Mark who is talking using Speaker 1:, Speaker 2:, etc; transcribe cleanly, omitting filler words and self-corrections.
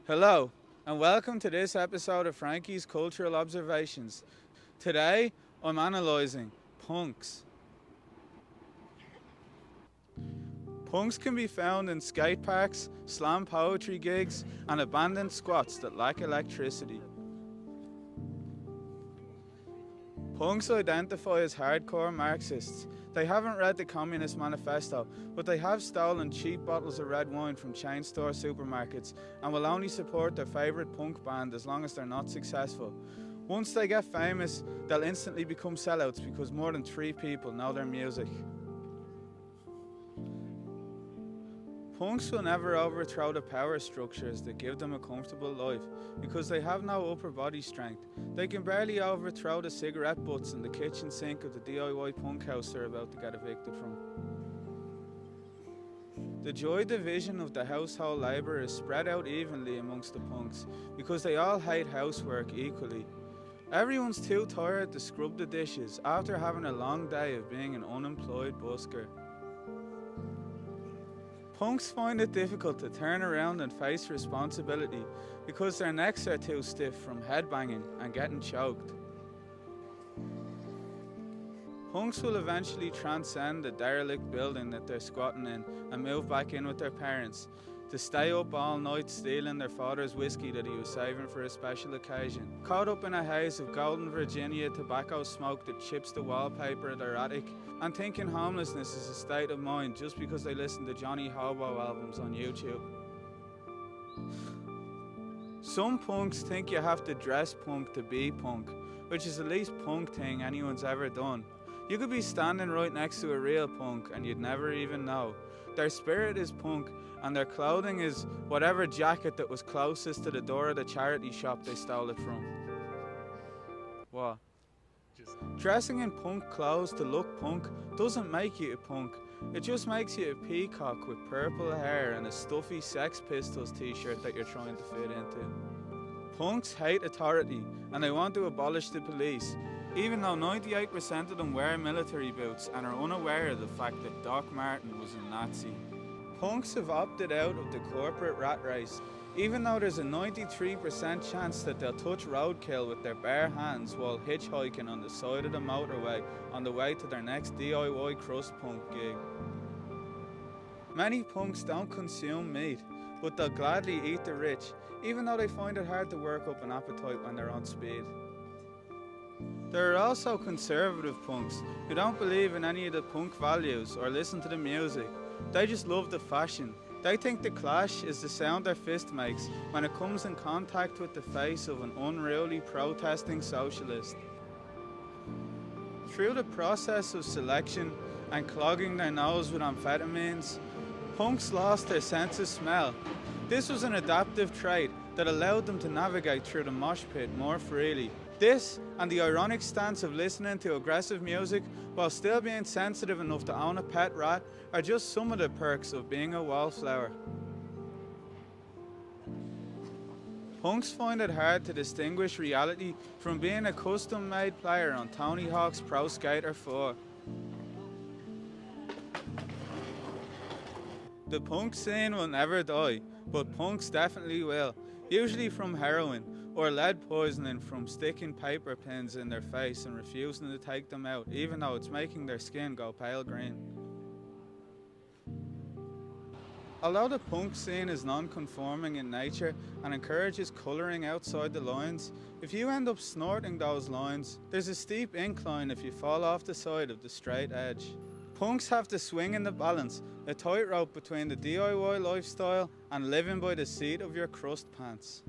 Speaker 1: Hello, and welcome to this episode of Frankie's Cultural Observations. Today, I'm analysing punks. Punks can be found in skate parks, slam poetry gigs, and abandoned squats that lack electricity. Punks identify as hardcore Marxists. They haven't read the Communist Manifesto, but they have stolen cheap bottles of red wine from chain store supermarkets and will only support their favourite punk band as long as they're not successful. Once they get famous, they'll instantly become sellouts because more than 3 people know their music. Punks will never overthrow the power structures that give them a comfortable life because they have no upper body strength. They can barely overthrow the cigarette butts in the kitchen sink of the DIY punk house they're about to get evicted from. The joy division of the household labour is spread out evenly amongst the punks because they all hate housework equally. Everyone's too tired to scrub the dishes after having a long day of being an unemployed busker. Punks find it difficult to turn around and face responsibility because their necks are too stiff from headbanging and getting choked. Punks will eventually transcend the derelict building that they're squatting in and move back in with their parents to stay up all night stealing their father's whiskey that he was saving for a special occasion. Caught up in a haze of golden Virginia tobacco smoke that chips the wallpaper of their attic, and thinking homelessness is a state of mind just because they listen to Johnny Hobo albums on YouTube. Some punks think you have to dress punk to be punk, which is the least punk thing anyone's ever done. You could be standing right next to a real punk and you'd never even know. Their spirit is punk and their clothing is whatever jacket that was closest to the door of the charity shop they stole it from. What? Dressing in punk clothes to look punk doesn't make you a punk. It just makes you a peacock with purple hair and a stuffy Sex Pistols t-shirt that you're trying to fit into. Punks hate authority and they want to abolish the police, even though 98% of them wear military boots and are unaware of the fact that Doc Martin was a Nazi. Punks have opted out of the corporate rat race, even though there's a 93% chance that they'll touch roadkill with their bare hands while hitchhiking on the side of the motorway on the way to their next DIY crust punk gig. Many punks don't consume meat, but they'll gladly eat the rich, even though they find it hard to work up an appetite when they're on speed. There are also conservative punks who don't believe in any of the punk values or listen to the music. They just love the fashion. They think the clash is the sound their fist makes when it comes in contact with the face of an unruly protesting socialist. Through the process of selection and clogging their nose with amphetamines, punks lost their sense of smell. This was an adaptive trait that allowed them to navigate through the mosh pit more freely. This, and the ironic stance of listening to aggressive music while still being sensitive enough to own a pet rat, are just some of the perks of being a wallflower. Punks find it hard to distinguish reality from being a custom-made player on Tony Hawk's Pro Skater 4. The punk scene will never die, but punks definitely will, usually from heroin or lead poisoning from sticking paper pins in their face and refusing to take them out, even though it's making their skin go pale green. Although the punk scene is non-conforming in nature and encourages colouring outside the lines, if you end up snorting those lines, there's a steep incline if you fall off the side of the straight edge. Punks have to swing in the balance, a tightrope between the DIY lifestyle and living by the seat of your crust pants.